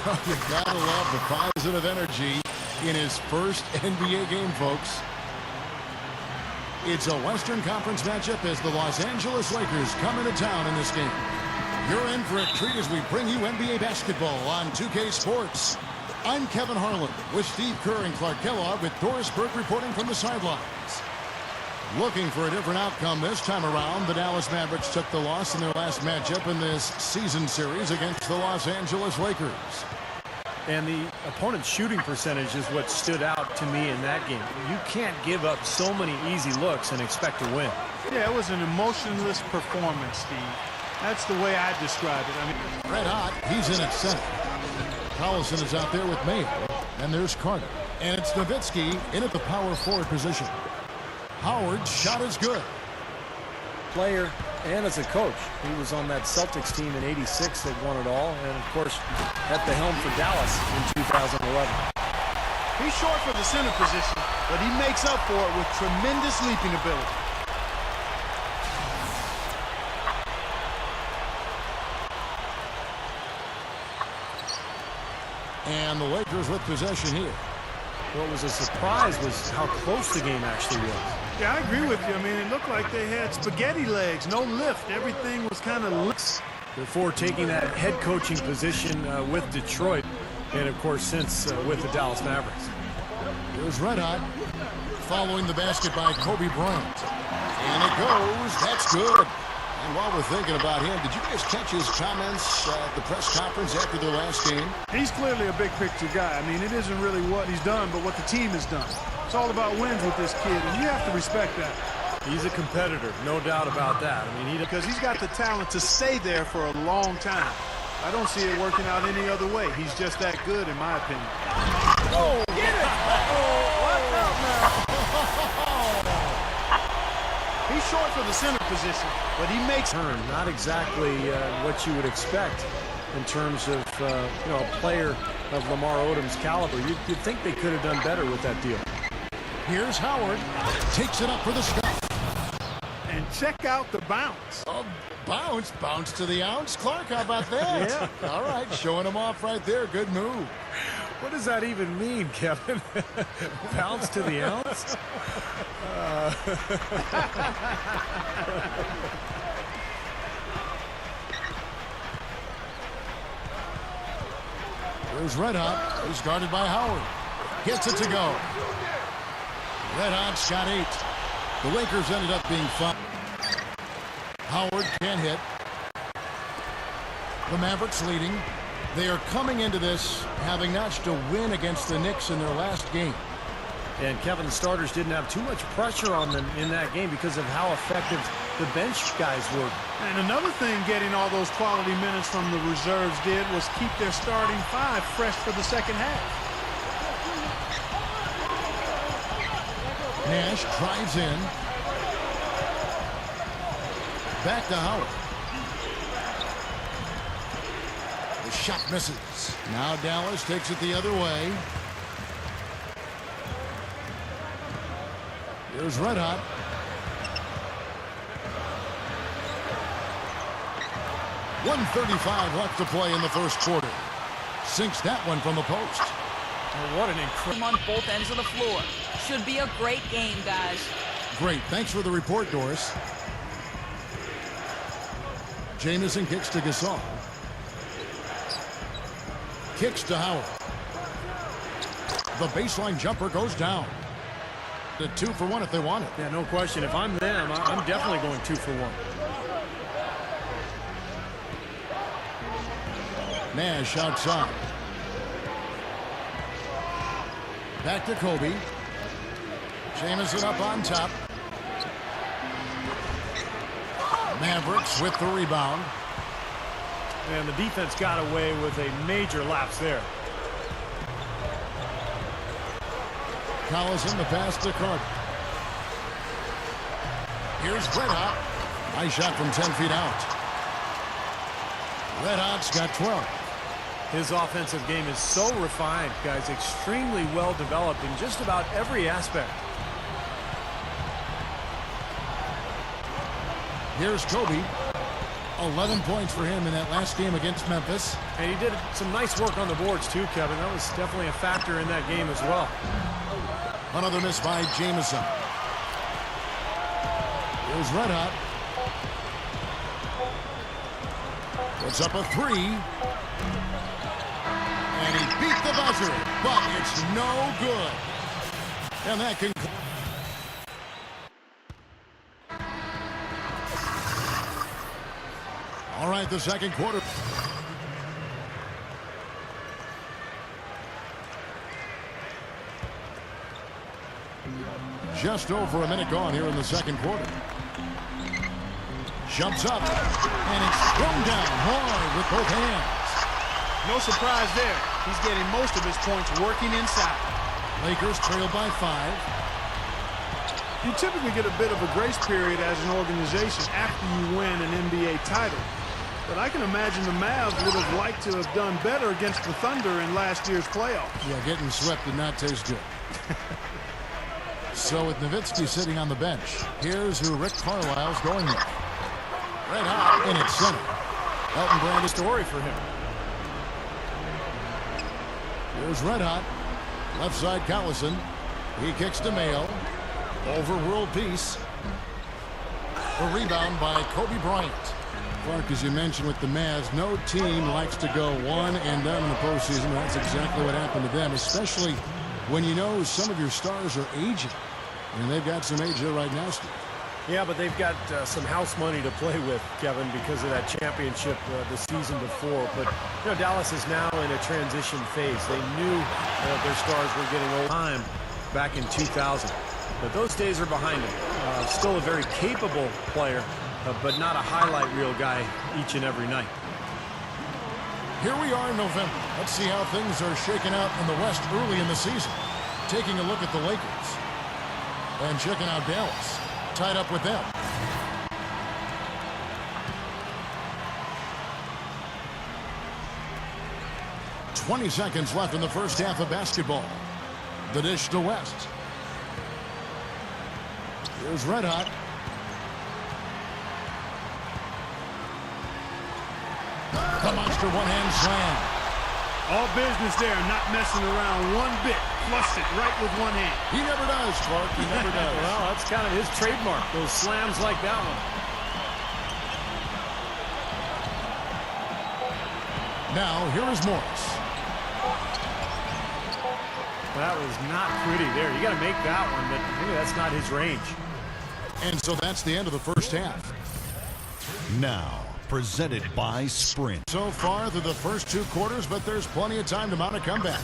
You gotta love the positive energy in his first NBA game, folks. It's a Western Conference matchup as the Los Angeles Lakers come into town in this game. You're in for a treat as we bring you NBA basketball on 2K Sports. I'm Kevin Harlan with Steve Kerr and Clark Kellogg with Doris Burke reporting from the sidelines. Looking for a different outcome this time around, the Dallas Mavericks took the loss in their last matchup in this season series against the Los Angeles Lakers. And the opponent's shooting percentage is what stood out to me in that game. You can't give up so many easy looks and expect to win. Yeah, it was an emotionless performance, Steve. That's the way I describe it. I mean, red hot, he's in at center. Collison is out there with Mayo, and there's Carter. And it's Nowitzki in at the power forward position. Howard's shot is good. Player and as a coach, he was on that Celtics team in '86 that won it all, and of course at the helm for Dallas in 2011. He's short for the center position, but he makes up for it with tremendous leaping ability. And the Lakers with possession here. What was a surprise was how close the game actually was. Yeah, I agree with you. I mean, it looked like they had spaghetti legs, no lift. Everything was kind of loose. Before taking that head coaching position with Detroit, and of course since with the Dallas Mavericks. Here's red hot, following the basket by Kobe Bryant. And it goes, that's good. And while we're thinking about him, did you guys catch his comments at the press conference after their last game? He's clearly a big picture guy. I mean, it isn't really what he's done, but what the team has done. It's all about wins with this kid, and you have to respect that. He's a competitor, no doubt about that. I mean, because he's got the talent to stay there for a long time. I don't see it working out any other way. He's just that good, in my opinion. Oh, get it! What's up, man? He's short for the center position, but he makes turn. Not exactly what you would expect in terms of a player of Lamar Odom's caliber. You'd think they could have done better with that deal. Here's Howard, takes it up for the scuff. And check out the bounce. Oh, bounce to the ounce. Clark, how about that? Yeah. All right, showing him off right there. Good move. What does that even mean, Kevin? Bounce to the ounce? There's red hot. He's guarded by Howard. Gets it to go. Red hot's got 8. The Lakers ended up being 5. Howard can't hit. The Mavericks leading. They are coming into this having notched a win against the Knicks in their last game. And Kevin, the starters didn't have too much pressure on them in that game because of how effective the bench guys were. And another thing getting all those quality minutes from the reserves did was keep their starting 5 fresh for the second half. Nash drives in. Back to Howard. The shot misses. Now Dallas takes it the other way. Here's red hot. .135 left to play in the first quarter. Sinks that one from the post. Oh, what an incredible on both ends of the floor. Should be a great game, guys. Great. Thanks for the report, Doris. Jamison kicks to Gasol. Kicks to Howard. The baseline jumper goes down. The 2 for 1 if they want it. Yeah, no question. If I'm them, I'm definitely going 2 for 1. Nash outside. Back to Kobe. Jamison up on top. Mavericks with the rebound. And the defense got away with a major lapse there. Collison the pass to Carter. Here's Red Hot. Nice shot from 10 feet out. Red Hot's got 12. His offensive game is so refined, guys. Extremely well developed in just about every aspect. Here's Kobe. 11 points for him in that last game against Memphis. And he did some nice work on the boards too, Kevin. That was definitely a factor in that game as well. Another miss by Jamison. Here's Red Hot. Puts up a three. And he beat the buzzer, but it's no good. And that can... All right, the second quarter. Just over a minute gone here in the second quarter. Jumps up, and it's thrown down hard with both hands. No surprise there. He's getting most of his points working inside. Lakers trail by 5. You typically get a bit of a grace period as an organization after you win an NBA title. But I can imagine the Mavs would have liked to have done better against the Thunder in last year's playoffs. Yeah, getting swept did not taste good. So with Nowitzki sitting on the bench, here's who Rick Carlisle's going with. Red Hot in its center. Elton Brand, a story for him. Here's Red Hot. Left side Collison. He kicks to Mayo. Over world peace. A rebound by Kobe Bryant. Clark, as you mentioned with the Mavs, no team likes to go one and done in the postseason. That's exactly what happened to them, especially when you know some of your stars are aging. And they've got some age there right now, Steve. Yeah, but they've got some house money to play with, Kevin, because of that championship the season before. But, you know, Dallas is now in a transition phase. They knew their stars were getting old time back in 2000. But those days are behind them. Still a very capable player, but not a highlight reel guy each and every night. Here we are in November. Let's see how things are shaking out in the West early in the season. Taking a look at the Lakers. And checking out Dallas. Tied up with them. "20 seconds left in the first half of basketball. The dish to West. Here's Red Hot. The monster one-hand slam. All business there, not messing around one bit. Flushed it right with one hand. He never does, Clark. He never does. Well, that's kind of his trademark, those slams like that one. Now, here is Morris. That was not pretty there. You got to make that one, but maybe that's not his range. And so that's the end of the first half. Now, presented by Sprint. So far through the first 2 quarters, but there's plenty of time to mount a comeback.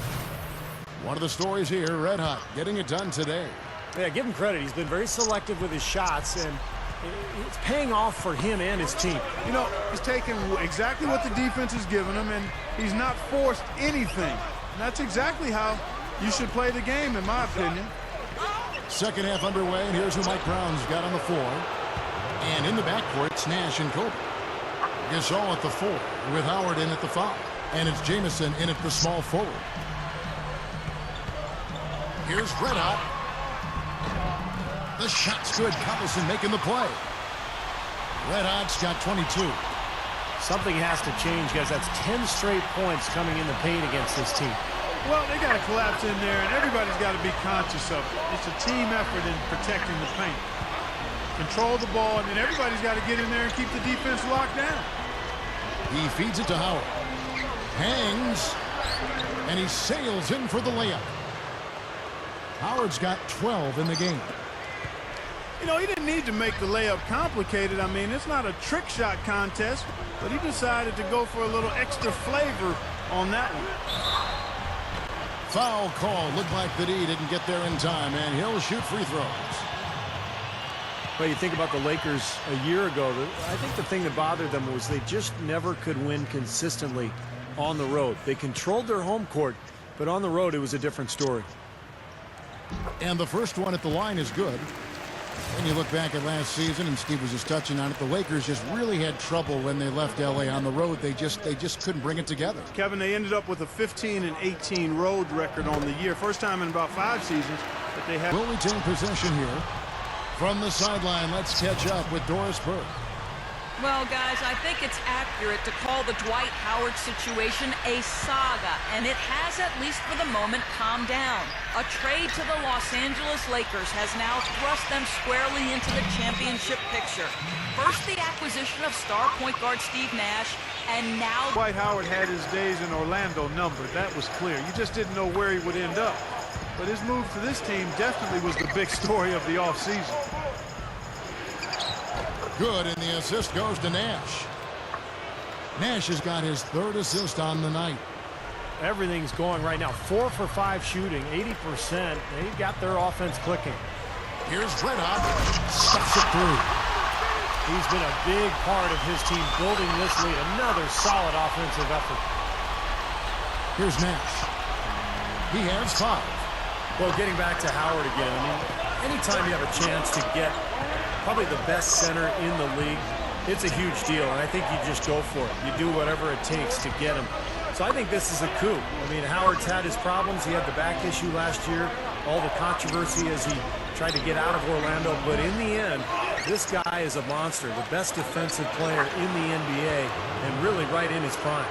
One of the stories here, Red Hot getting it done today. Yeah, give him credit. He's been very selective with his shots, and it's paying off for him and his team. You know, he's taking exactly what the defense has given him, and he's not forced anything. And that's exactly how you should play the game, in my opinion. Second half underway, and here's who Mike Brown's got on the floor. And in the backcourt, it's Nash and Kobe. Gasol at the 4, with Howard in at the 5. And it's Jamison in at the small forward. Here's Red Hot. The shot's good. Collison making the play. Red Hot's got 22. Something has to change, guys. That's 10 straight points coming in the paint against this team. Well, they got to collapse in there, and everybody's got to be conscious of it. It's a team effort in protecting the paint. Control the ball, and then everybody's got to get in there and keep the defense locked down. He feeds it to Howard. Hangs. And he sails in for the layup. Howard's got 12 in the game. You know, he didn't need to make the layup complicated. I mean, it's not a trick shot contest, but he decided to go for a little extra flavor on that one. Foul call. Looked like the D didn't get there in time, and he'll shoot free throws. Well, you think about the Lakers a year ago, I think the thing that bothered them was they just never could win consistently on the road. They controlled their home court, but on the road it was a different story. And the first one at the line is good. And you look back at last season, and Steve was just touching on it, the Lakers just really had trouble when they left L.A. on the road. They just couldn't bring it together. Kevin, they ended up with a 15-18 road record on the year. First time in about 5 seasons that they have. Will retain possession here. From the sideline, let's catch up with Doris Burke. Well, guys, I think it's accurate to call the Dwight Howard situation a saga, and it has, at least for the moment, calmed down. A trade to the Los Angeles Lakers has now thrust them squarely into the championship picture. First, the acquisition of star point guard Steve Nash, and now Dwight Howard had his days in Orlando numbered. That was clear. You just didn't know where he would end up. But his move to this team definitely was the big story of the offseason. Good, and the assist goes to Nash. Nash has got his 3rd assist on the night. Everything's going right now. 4 for 5 shooting, 80%. They've got their offense clicking. Here's Red Hot. Stuffs it through. He's been a big part of his team building this lead. Another solid offensive effort. Here's Nash. He has 5. Well, getting back to Howard again, I mean, anytime you have a chance to get probably the best center in the league, it's a huge deal, and I think you just go for it. You do whatever it takes to get him. So I think this is a coup. I mean, Howard's had his problems. He had the back issue last year, all the controversy as he tried to get out of Orlando. But in the end, this guy is a monster, the best defensive player in the NBA, and really right in his prime.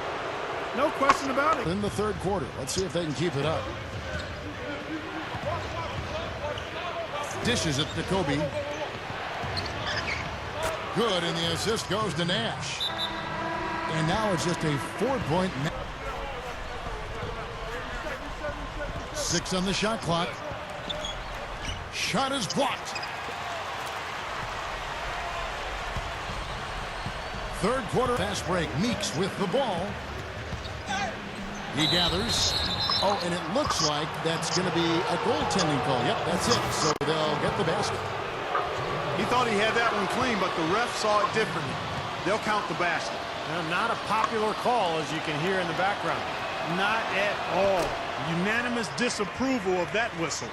No question about it. In the 3rd quarter. Let's see if they can keep it up. Dishes it to Kobe. Good, and the assist goes to Nash. And now it's just a 4-point. 6 on the shot clock. Shot is blocked. 3rd quarter. Fast break. Meeks with the ball. He gathers. Oh, and it looks like that's going to be a goaltending call. Yep, that's it. So they'll get the basket. He thought he had that one clean, but the ref saw it differently. They'll count the basket. Now, not a popular call, as you can hear in the background. Not at all. Unanimous disapproval of that whistle.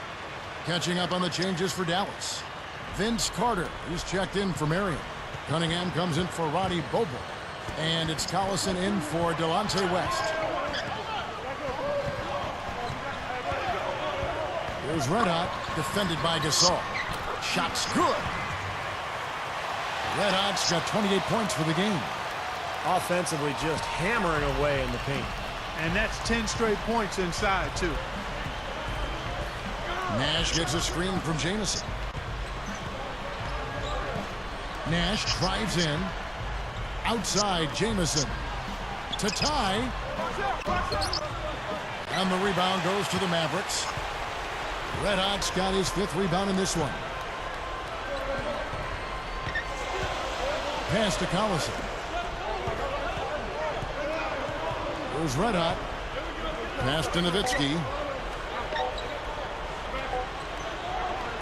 Catching up on the changes for Dallas. Vince Carter, he's checked in for Marion. Cunningham comes in for Roddy Bobo. And it's Collison in for Delonte West. Here's Red Hot, defended by Gasol. Shot's good. Red Hot's got 28 points for the game. Offensively, just hammering away in the paint. And that's 10 straight points inside, too. Nash gets a screen from Jamison. Nash drives in. Outside, Jamison. To tie. And the rebound goes to the Mavericks. Red Hot's got his 5th rebound in this one. Pass to Collison. Here's Red Hot. Pass to Nowitzki.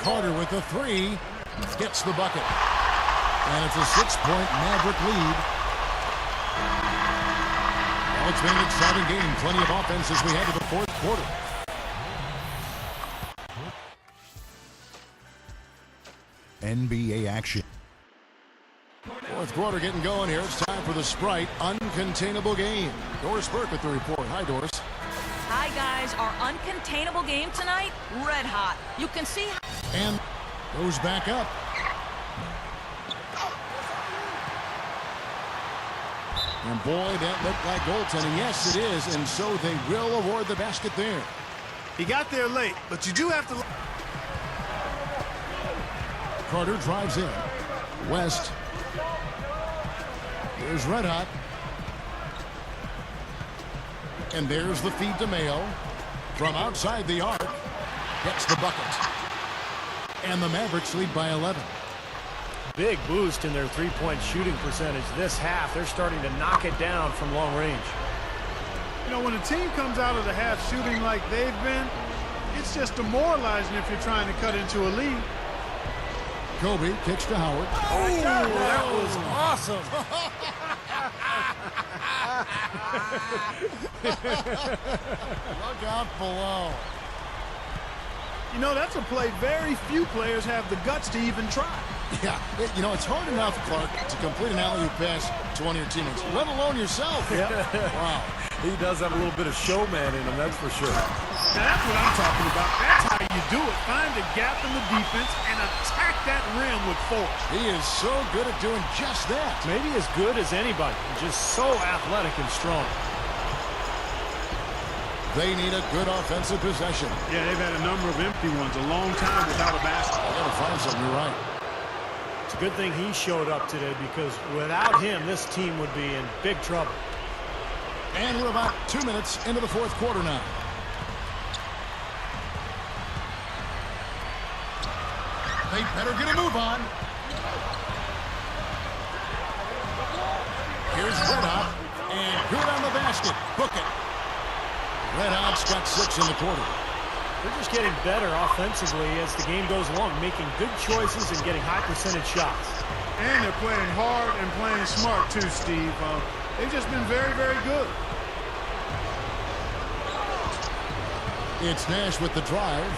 Carter with the 3. Gets the bucket. And it's a 6-point Maverick lead. Well, it's been an exciting game. Plenty of offense as we head to the 4th quarter. NBA action. 4th quarter getting going here. It's time for the Sprite Uncontainable Game. Doris Burke with the report. Hi, Doris. Hi, guys. Our uncontainable game tonight, red hot. You can see. And goes back up. And boy, that looked like goaltending. Yes, it is. And so they will award the basket there. He got there late, but you do have to. Carter drives in. West. Here's Red Hot. And there's the feed to Mayo. From outside the arc. Gets the bucket. And the Mavericks lead by 11. Big boost in their 3-point shooting percentage this half. They're starting to knock it down from long range. You know, when a team comes out of the half shooting like they've been, it's just demoralizing if you're trying to cut into a lead. Kobe kicks to Howard. Oh, that was awesome. Look out below. You know, that's a play very few players have the guts to even try. Yeah, you know, it's hard enough, Clark, to complete an alley-oop pass to one of your teammates, let alone yourself. Yeah. Wow. He does have a little bit of showman in him, that's for sure. Now, that's what I'm talking about. That's how you You do it. Find a gap in the defense and attack that rim with force. He is so good at doing just that. Maybe as good as anybody. Just so athletic and strong. They need a good offensive possession. Yeah, they've had a number of empty ones, a long time without a basket. I gotta find something, you're right. It's a good thing he showed up today, because without him, this team would be in big trouble. And we're about 2 minutes into the fourth quarter now. They better get a move on. Here's Red Hot, and good on the basket. Book it. Red Hot's got 6 in the quarter. They're just getting better offensively as the game goes along, making good choices and getting high percentage shots. And they're playing hard and playing smart too, Steve. They've just been very, very good. It's Nash with the drive.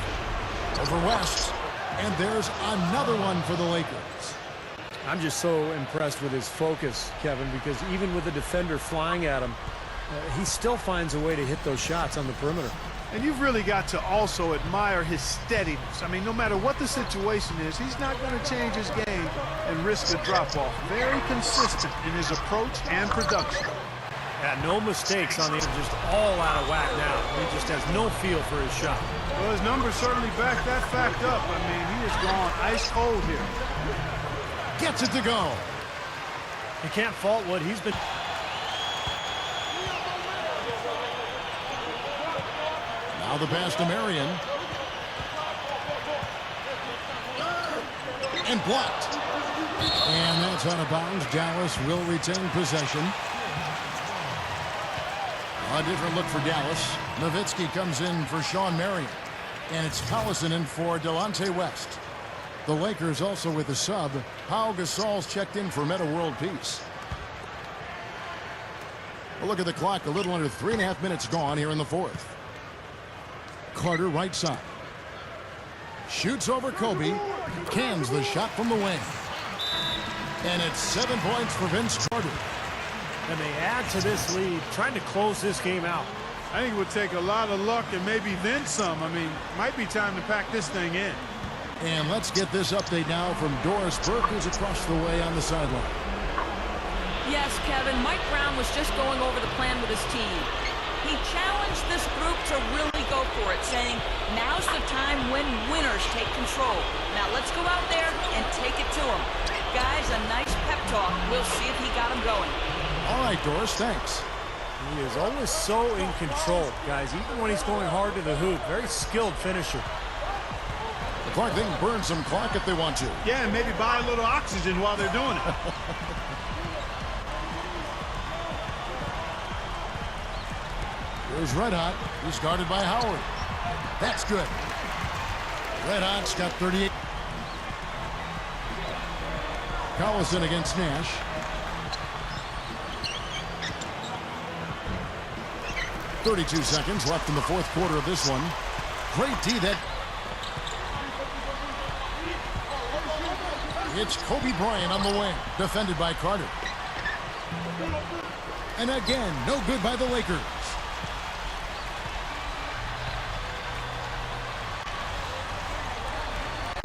Over West. And there's another one for the Lakers. I'm just so impressed with his focus, Kevin, because even with the defender flying at him, he still finds a way to hit those shots on the perimeter. And you've really got to also admire his steadiness. I mean, no matter what the situation is, he's not going to change his game and risk a drop-off. Very consistent in his approach and production. Yeah, no mistakes on the end, just all out of whack now. He just has no feel for his shot. Well, his numbers certainly back that fact up. I mean, he has gone ice cold here. Gets it to go. You can't fault what he's been. Now the pass to Marion. And blocked. And that's out of bounds. Dallas will retain possession. A different look for Dallas. Nowitzki comes in for Sean Marion. And it's Collison in for Delonte West. The Lakers also with a sub. Pau Gasol's checked in for Meta World Peace. A look at the clock. A little under 3.5 minutes gone here in the fourth. Carter right side. Shoots over Kobe. Cans the shot from the wing. And it's 7 points for Vince Carter. And they add to this lead, trying to close this game out. I think it would take a lot of luck and maybe then some. I mean, might be time to pack this thing in. And let's get this update now from Doris Burke, who's across the way on the sideline. Yes, Kevin, Mike Brown was just going over the plan with his team. He challenged this group to really go for it, saying, now's the time when winners take control. Now let's go out there and take it to them. Guys, a nice pep talk. We'll see if he got him going. All right, Doris, thanks. He is always so in control, guys, even when he's going hard to the hoop. Very skilled finisher. The Clark, they can burn some clock if they want to. Yeah, and maybe buy a little oxygen while they're doing it. Here's Red Hot. He's guarded by Howard. That's good. Red Hot's got 38. Collison against Nash. .32 seconds left in the fourth quarter of this one. Great D that. It's Kobe Bryant on the wing, defended by Carter. And again, no good by the Lakers.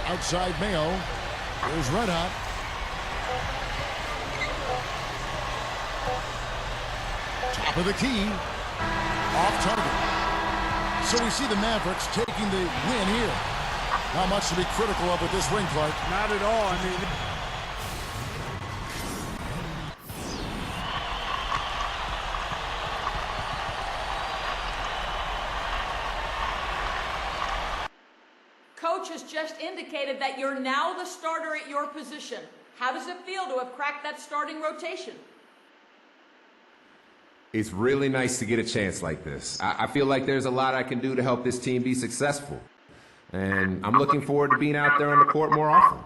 Outside Mayo. Here's Red Hot. Top of the key. Off target. So we see the Mavericks taking the win here. Not much to be critical of with this win, Clark. Not at all. I mean, Coach has just indicated that you're now the starter at your position. How does it feel to have cracked that starting rotation? It's really nice to get a chance like this. I feel like there's a lot I can do to help this team be successful. And I'm looking forward to being out there on the court more often.